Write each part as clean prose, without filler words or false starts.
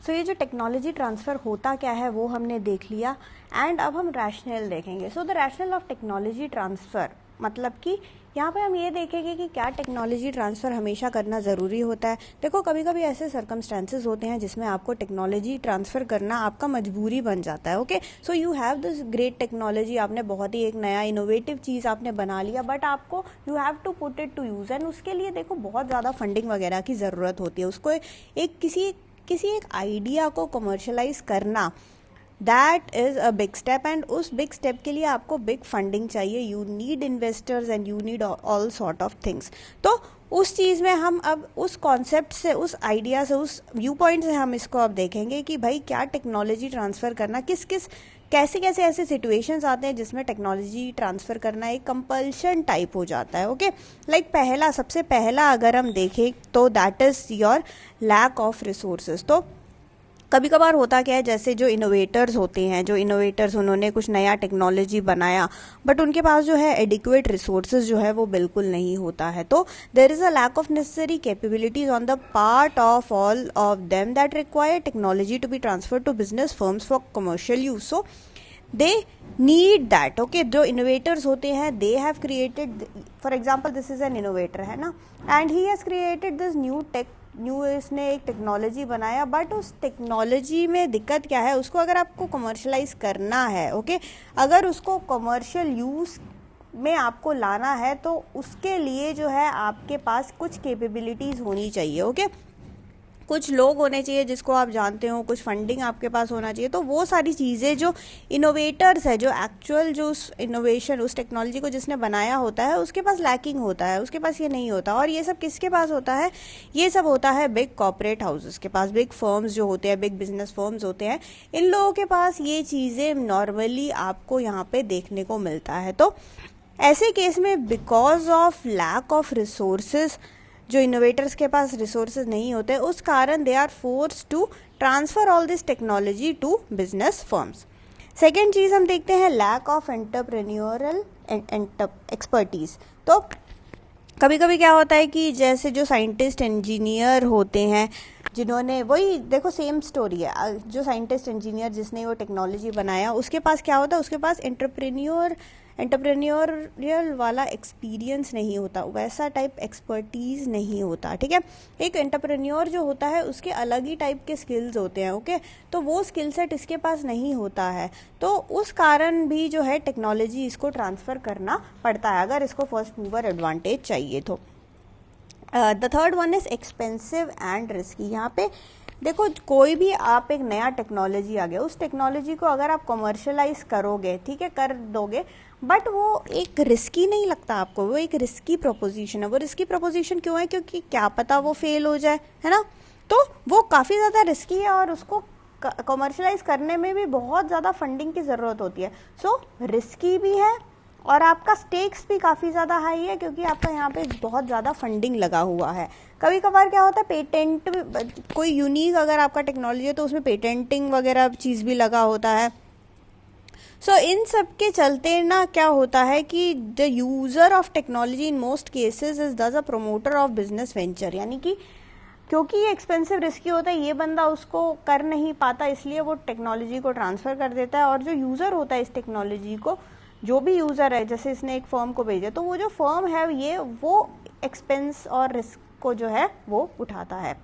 सो ये जो technology transfer होता क्या है वो हमने देख लिया, एंड अब हम रैशनल देखेंगे। So the rational of technology transfer, मतलब कि यहाँ पे हम ये देखेंगे कि क्या टेक्नोलॉजी ट्रांसफ़र हमेशा करना ज़रूरी होता है। देखो कभी कभी ऐसे सर्कमस्टांसेस होते हैं जिसमें आपको टेक्नोलॉजी ट्रांसफ़र करना आपका मजबूरी बन जाता है। Okay, so you have this great technology, आपने बहुत ही एक नया इनोवेटिव चीज़ आपने बना लिया, बट आपको you have to put it to use, and उसके लिए देखो बहुत ज़्यादा फंडिंग वगैरह की ज़रूरत होती है। उसको एक किसी एक आइडिया को कमर्शलाइज करना, that is a big step, and उस बिग स्टेप के लिए आपको बिग फंडिंग चाहिए। You need investors and you need all sort of things. तो उस चीज़ में हम अब उस कॉन्सेप्ट से, उस आइडिया से, उस व्यू पॉइंट से हम इसको अब देखेंगे कि भाई क्या टेक्नोलॉजी ट्रांसफ़र करना, कैसे कैसे ऐसे सिचुएशंस आते हैं जिसमें टेक्नोलॉजी ट्रांसफ़र करना एक कंपल्शन टाइप हो जाता है। ओके, लाइक सबसे पहला अगर हम देखें तो that is your lack of resources. तो कभी कभार होता क्या है, जैसे जो इनोवेटर्स होते हैं, उन्होंने कुछ नया टेक्नोलॉजी बनाया, बट उनके पास जो है एडिक्वेट रिसोर्सेज जो है वो बिल्कुल नहीं होता है। तो there is a lack of necessary capabilities on the part of all of them that require technology to be transfer to business firms for commercial use. So they need that. Okay, जो innovators होते हैं they have created, for example this is an innovator है ना, and he has created this इसने एक technology बनाया, but उस technology में दिक्कत क्या है, उसको अगर आपको कमर्शलाइज करना है, ओके, अगर उसको कमर्शियल यूज़ में आपको लाना है तो उसके लिए जो है आपके पास कुछ कैपेबिलिटीज़ होनी चाहिए। ओके, कुछ लोग होने चाहिए जिसको आप जानते हो, कुछ फंडिंग आपके पास होना चाहिए। तो वो सारी चीज़ें जो इनोवेटर्स है, जो एक्चुअल जो उस इनोवेशन, उस टेक्नोलॉजी को जिसने बनाया होता है, उसके पास लैकिंग होता है, उसके पास ये नहीं होता। और ये सब किसके पास होता है? ये सब होता है बिग कॉर्पोरेट हाउसेस के पास, बिग फर्म्स जो होते हैं, बिग बिजनेस फर्म्स होते हैं, इन लोगों के पास ये चीज़ें नॉर्मली आपको यहाँ पे देखने को मिलता है। तो ऐसे केस में because of lack of resources, जो इनोवेटर्स के पास रिसोर्सेज नहीं होते, उस कारण they are force to transfer all this technology to business firms. Second चीज़ हम देखते हैं लैक ऑफ एंटरप्रेन्योरल एक्सपर्टीज। तो कभी कभी क्या होता है कि जैसे जो साइंटिस्ट इंजीनियर होते हैं, जिन्होंने, वही देखो सेम स्टोरी है, जो साइंटिस्ट इंजीनियर जिसने वो टेक्नोलॉजी बनाया, उसके पास क्या होता है, उसके पास एंटरप्रेन्योरियल वाला एक्सपीरियंस नहीं होता, वैसा टाइप एक्सपर्टीज़ नहीं होता। ठीक है, एक एंटरप्रेन्योर जो होता है उसके अलग ही टाइप के स्किल्स होते हैं। ओके, तो वो स्किल सेट इसके पास नहीं होता है, तो उस कारण भी जो है टेक्नोलॉजी इसको ट्रांसफ़र करना पड़ता है अगर इसको फर्स्ट मूवर एडवांटेज चाहिए तो। The third one is expensive and risky. यहाँ पे देखो, कोई भी आप एक नया टेक्नोलॉजी आ गया, उस टेक्नोलॉजी को अगर आप कमर्शलाइज करोगे, ठीक है, कर दोगे, बट वो एक रिस्की नहीं लगता आपको, वो एक रिस्की प्रोपोजिशन है। वो रिस्की प्रोपोजिशन क्यों है? क्योंकि क्या पता वो फेल हो जाए, है ना, तो वो काफ़ी ज़्यादा रिस्की है और उसको कमर्शलाइज करने में भी बहुत ज़्यादा फंडिंग की ज़रूरत होती है। सो रिस्की भी है और आपका स्टेक्स भी काफ़ी ज़्यादा हाई है, क्योंकि आपका यहाँ पे बहुत ज़्यादा फंडिंग लगा हुआ है। कभी कभार क्या होता है, पेटेंट, कोई यूनिक अगर आपका टेक्नोलॉजी है तो उसमें पेटेंटिंग वगैरह चीज़ भी लगा होता है। सो इन सब के चलते ना क्या होता है कि the user of technology in most cases is दस अ प्रोमोटर ऑफ बिजनेस वेंचर, यानी कि क्योंकि ये एक्सपेंसिव रिस्की होता है, ये बंदा उसको कर नहीं पाता, इसलिए वो टेक्नोलॉजी को ट्रांसफ़र कर देता है। और जो यूज़र होता है इस टेक्नोलॉजी को, जो भी यूज़र है, जैसे इसने एक फर्म को भेजा, तो वो जो फर्म है वो एक्सपेंस और रिस्क को जो है वो उठाता है।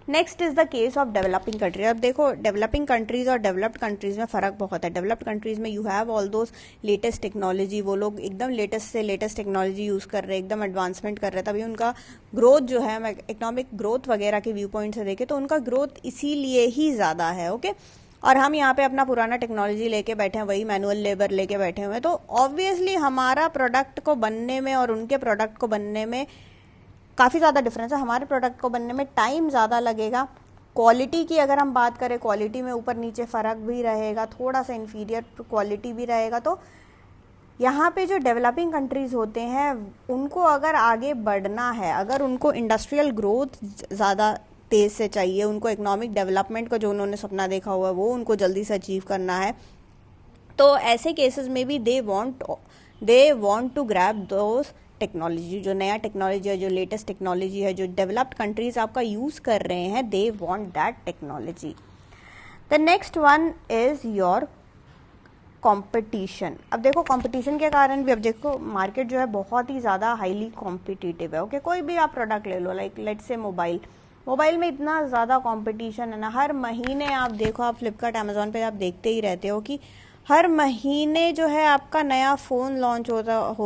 Next is the case of developing country. अब देखो, डेवलपिंग कंट्रीज़ और डेवलप्ड कंट्रीज़ में फ़र्क बहुत है। डेवलप्ड कंट्रीज़ में you have all those latest technology, वो लोग एकदम लेटेस्ट से लेटेस्ट टेक्नोलॉजी यूज़ कर रहे हैं, एकदम एडवांसमेंट कर रहे हैं, तभी उनका ग्रोथ जो है, इकोनॉमिक ग्रोथ वगैरह के व्यू पॉइंट से देखें तो उनका ग्रोथ इसीलिए ही ज़्यादा है। ओके, और हम यहाँ पे अपना पुराना टेक्नोलॉजी लेके बैठे हैं, वही मैनुअल लेबर लेके बैठे हुए हैं, तो ऑब्वियसली हमारा प्रोडक्ट को बनने में और उनके प्रोडक्ट को बनने में काफ़ी ज़्यादा डिफरेंस है। हमारे प्रोडक्ट को बनने में टाइम ज़्यादा लगेगा। क्वालिटी की अगर हम बात करें, क्वालिटी में ऊपर नीचे फ़र्क भी रहेगा, थोड़ा सा इन्फीरियर क्वालिटी भी रहेगा। तो यहाँ पे जो डेवलपिंग कंट्रीज़ होते हैं, उनको अगर आगे बढ़ना है, अगर उनको इंडस्ट्रियल ग्रोथ ज़्यादा तेज़ से चाहिए, उनको इकोनॉमिक डेवलपमेंट का जो उन्होंने सपना देखा हुआ है वो उनको जल्दी से अचीव करना है, तो ऐसे केसेस में भी they want to grab those technology, जो नया टेक्नोलॉजी है, जो लेटेस्ट टेक्नोलॉजी है, जो डेवलप्ड कंट्रीज आपका यूज कर रहे हैं, they want that technology. The next one is your competition. अब देखो कंपटीशन के कारण भी, अब देखो मार्केट जो है बहुत ही ज़्यादा हाईली कॉम्पिटिटिव है। ओके, कोई भी आप प्रोडक्ट ले लो, लाइक लेट्स से मोबाइल में इतना ज़्यादा कंपटीशन है ना। हर महीने आप देखो, आप फ्लिपकार्ट अमेजोन पे आप देखते ही रहते हो कि हर महीने जो है आपका नया फ़ोन लॉन्च हो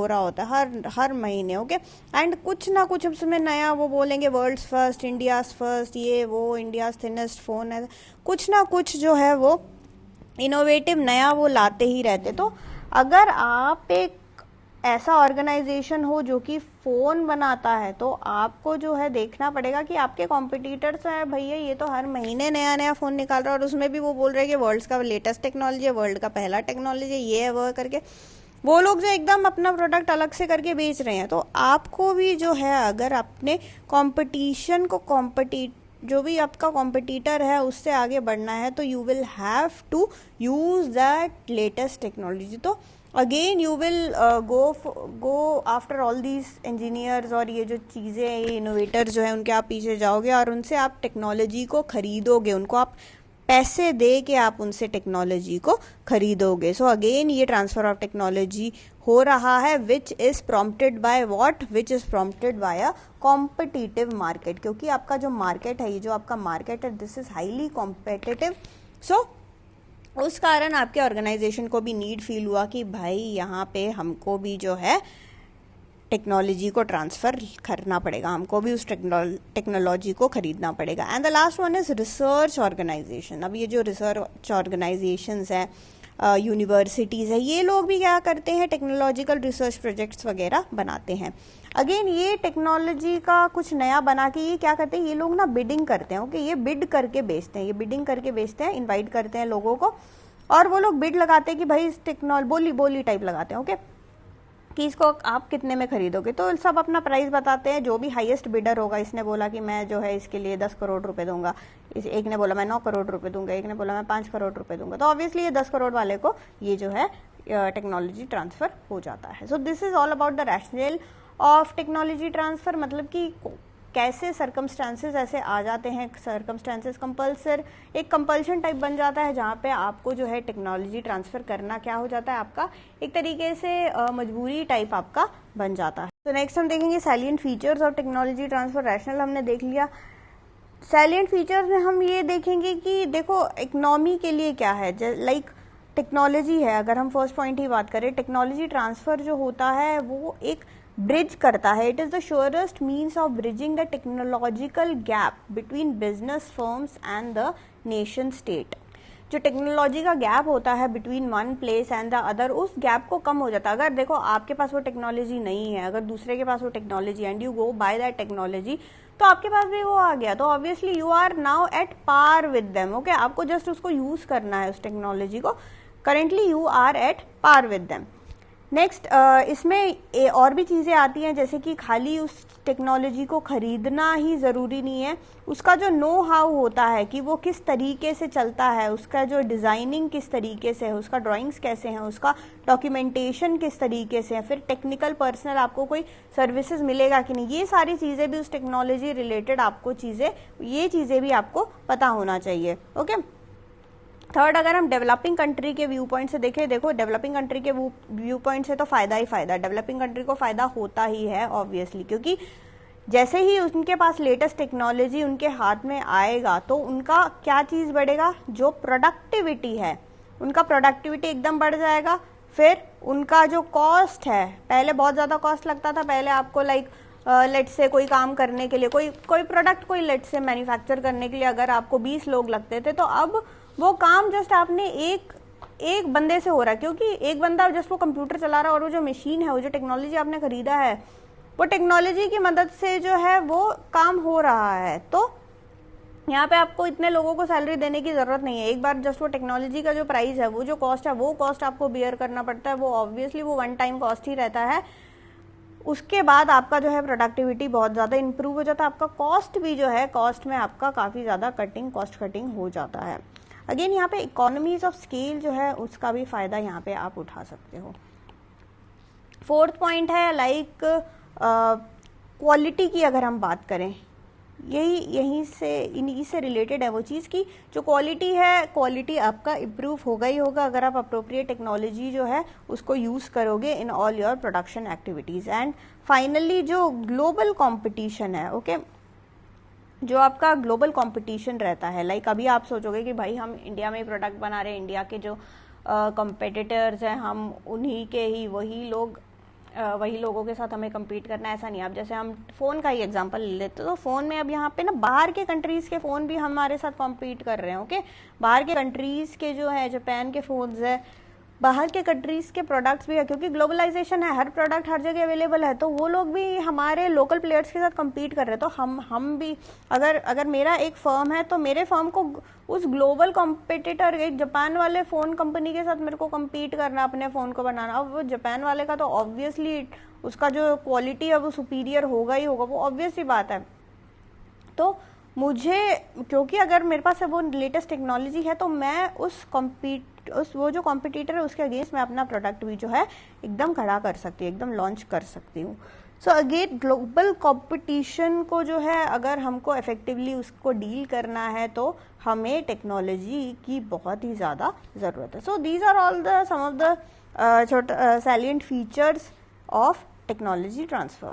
रहा होता है, हर महीने। ओके, एंड कुछ ना कुछ उसमें नया वो बोलेंगे, वर्ल्ड्स फर्स्ट, इंडियाज़ फर्स्ट, ये वो, इंडियाज़ थिनेस्ट फ़ोन है, कुछ ना कुछ जो है वो इनोवेटिव नया वो लाते ही रहते। तो अगर आप एक ऐसा ऑर्गेनाइजेशन हो जो कि फ़ोन बनाता है, तो आपको जो है देखना पड़ेगा कि आपके कॉम्पिटिटर्स हैं भैया, ये तो हर महीने नया नया फ़ोन निकाल रहा है और उसमें भी वो बोल रहे हैं कि वर्ल्ड का लेटेस्ट टेक्नोलॉजी है, वर्ल्ड का पहला टेक्नोलॉजी है, ये है वो करके वो लोग जो एकदम अपना प्रोडक्ट अलग से करके बेच रहे हैं। तो आपको भी जो है, अगर अपने कॉम्पिटिशन को जो भी आपका कॉम्पिटिटर है उससे आगे बढ़ना है, तो you will have to use that latest technology. तो again you will go after all these engineers, और ये जो चीज़ें हैं, ये इनोवेटर जो है, उनके आप पीछे जाओगे और उनसे आप टेक्नोलॉजी को खरीदोगे, उनको आप पैसे दे के आप उनसे टेक्नोलॉजी को खरीदोगे। सो अगेन ये ट्रांसफर ऑफ टेक्नोलॉजी हो रहा है, which is prompted by what, which is prompted by a competitive market. क्योंकि आपका जो मार्केट है, ये जो आपका मार्केट है, दिस इज़ हाईली कॉम्पिटिटिव। सो उस कारण आपके ऑर्गेनाइजेशन को भी नीड फील हुआ कि भाई यहाँ पे हमको भी जो है टेक्नोलॉजी को ट्रांसफ़र करना पड़ेगा, हमको भी उस टेक्नोलॉजी को खरीदना पड़ेगा। And the last one is research organisation. अब ये जो रिसर्च ऑर्गेनाइजेशंस हैं, यूनिवर्सिटीज़ है, ये लोग भी क्या करते हैं, टेक्नोलॉजिकल रिसर्च प्रोजेक्ट्स वगैरह बनाते हैं। अगेन ये टेक्नोलॉजी का कुछ नया बना के ये क्या करते हैं, ये लोग ना बिडिंग करते हैं। ओके, ये बिड करके बेचते हैं, ये बिडिंग करके बेचते हैं, इनवाइट करते हैं लोगों को, और वो लोग बिड लगाते हैं कि भाई इस बोली टाइप लगाते हैं। ओके, कि इसको आप कितने में खरीदोगे, तो सब अपना प्राइस बताते हैं। जो भी हाईएस्ट बिडर होगा, इसने बोला कि मैं जो है इसके लिए 10 करोड़ रुपए दूंगा, एक ने बोला मैं 9 करोड़ रुपए दूंगा, एक ने बोला मैं 5 करोड़ रुपए दूंगा, तो ऑब्वियसली ये 10 करोड़ वाले को ये जो है टेक्नोलॉजी ट्रांसफर हो जाता है। So this is all about the rational of technology transfer, मतलब कि कैसे सर्कमस्टांसेस ऐसे आ जाते हैं, सर्कमस्टांसेस एक कंपल्शन टाइप बन जाता है, जहाँ पे आपको जो है टेक्नोलॉजी ट्रांसफ़र करना क्या हो जाता है, आपका एक तरीके से मजबूरी टाइप आपका बन जाता है। तो नेक्स्ट हम देखेंगे salient features of technology transfer. Rational हमने देख लिया। सैलिएंट फीचर्स में हम ये देखेंगे कि देखो इकोनॉमी के लिए क्या है, लाइक टेक्नोलॉजी है, अगर हम फर्स्ट पॉइंट ही बात करें, टेक्नोलॉजी ट्रांसफ़र जो होता है वो एक ब्रिज करता है। It is the surest means of bridging the technological gap between business firms and the nation state. जो टेक्नोलॉजी का गैप होता है between one place and the other, उस गैप को कम हो जाता है। अगर देखो आपके पास वो टेक्नोलॉजी नहीं है, अगर दूसरे के पास वो technology and you go buy that technology, तो आपके पास भी वो आ गया, तो obviously you are now at par with them. Okay, आपको जस्ट उसको यूज करना है, उस टेक्नोलॉजी को। Currently you are at par with them. Next इसमें और भी चीज़ें आती हैं, जैसे कि खाली उस टेक्नोलॉजी को खरीदना ही ज़रूरी नहीं है, उसका जो नो हाउ होता है कि वो किस तरीके से चलता है, उसका जो डिज़ाइनिंग किस तरीके से है, उसका ड्राइंग्स कैसे हैं, उसका डॉक्यूमेंटेशन किस तरीके से है, फिर टेक्निकल पर्सनल आपको कोई सर्विसेज मिलेगा कि नहीं, ये सारी चीज़ें भी उस टेक्नोलॉजी रिलेटेड आपको ये चीज़ें भी आपको पता होना चाहिए। ओके, थर्ड, अगर हम डेवलपिंग कंट्री के व्यू पॉइंट से देखें, देखो डेवलपिंग कंट्री के व्यू पॉइंट से तो फ़ायदा ही फ़ायदा, डेवलपिंग कंट्री को फ़ायदा होता ही है ऑब्वियसली, क्योंकि जैसे ही उनके पास लेटेस्ट टेक्नोलॉजी उनके हाथ में आएगा तो उनका क्या चीज़ बढ़ेगा, जो प्रोडक्टिविटी है, उनका प्रोडक्टिविटी एकदम बढ़ जाएगा। फिर उनका जो कॉस्ट है, पहले बहुत ज़्यादा कॉस्ट लगता था, पहले आपको लेट से कोई काम करने के लिए, कोई प्रोडक्ट कोई लेट से मैन्युफैक्चर करने के लिए अगर आपको 20 लोग लगते थे, तो अब वो काम जस्ट आपने एक बंदे से हो रहा है, क्योंकि एक बंदा जस्ट वो कंप्यूटर चला रहा है, और वो जो मशीन है, वो जो टेक्नोलॉजी आपने खरीदा है, वो टेक्नोलॉजी की मदद से जो है वो काम हो रहा है। तो यहाँ पे आपको इतने लोगों को सैलरी देने की ज़रूरत नहीं है। एक बार जस्ट वो टेक्नोलॉजी का जो प्राइस है, वो जो कॉस्ट है, वो कॉस्ट आपको बियर करना पड़ता है, वो ऑब्वियसली वो वन टाइम कॉस्ट ही रहता है। उसके बाद आपका जो है प्रोडक्टिविटी बहुत ज़्यादा इंप्रूव हो जाता है, आपका कॉस्ट भी जो है, कॉस्ट में आपका काफ़ी ज़्यादा कॉस्ट कटिंग हो जाता है। अगेन यहाँ पे इकोनॉमीज ऑफ स्केल जो है उसका भी फ़ायदा यहाँ पे आप उठा सकते हो। फोर्थ पॉइंट है क्वालिटी की अगर हम बात करें, इन्हीं से रिलेटेड है वो चीज़ की जो क्वालिटी है, क्वालिटी आपका इम्प्रूव होगा ही होगा अगर आप अप्रोप्रिएट टेक्नोलॉजी जो है उसको यूज़ करोगे in all your production activities. And finally जो ग्लोबल कंपटीशन है, ओके, जो आपका ग्लोबल कंपटीशन रहता है, लाइक अभी आप सोचोगे कि भाई हम इंडिया में प्रोडक्ट बना रहे हैं, इंडिया के जो कंपेटिटर्स हैं हम उन्हीं के ही वही लोगों के साथ हमें compete करना है, ऐसा नहीं। अब जैसे हम फ़ोन का ही एग्जांपल ले लेते तो फ़ोन में अब यहाँ पे ना बाहर के कंट्रीज़ के फ़ोन भी हमारे साथ compete कर रहे हैं, ओके। बाहर के कंट्रीज़ के जो है जापान के फ़ोन्स है, बाहर के कंट्रीज़ के प्रोडक्ट्स भी है, क्योंकि ग्लोबलाइजेशन है, हर प्रोडक्ट हर जगह अवेलेबल है, तो वो लोग भी हमारे लोकल प्लेयर्स के साथ compete कर रहे हैं। तो हम भी अगर मेरा एक फर्म है तो मेरे फर्म को उस ग्लोबल कॉम्पिटिटर, एक जापान वाले फ़ोन कंपनी के साथ मेरे को compete करना, अपने फ़ोन को बनाना। अब वो जापान वाले का तो ऑब्वियसली उसका जो क्वालिटी है वो सुपीरियर होगा ही होगा, वो ऑब्वियस ही बात है। तो मुझे, क्योंकि अगर मेरे पास वो लेटेस्ट टेक्नोलॉजी है तो मैं वो जो कॉम्पिटिटर है उसके अगेंस्ट मैं अपना प्रोडक्ट भी जो है एकदम खड़ा कर सकती हूँ, एकदम लॉन्च कर सकती हूँ। सो अगेन ग्लोबल कंपटीशन को जो है अगर हमको इफेक्टिवली उसको डील करना है तो हमें टेक्नोलॉजी की बहुत ही ज़्यादा ज़रूरत है। So these are all the some of the salient features of technology transfer.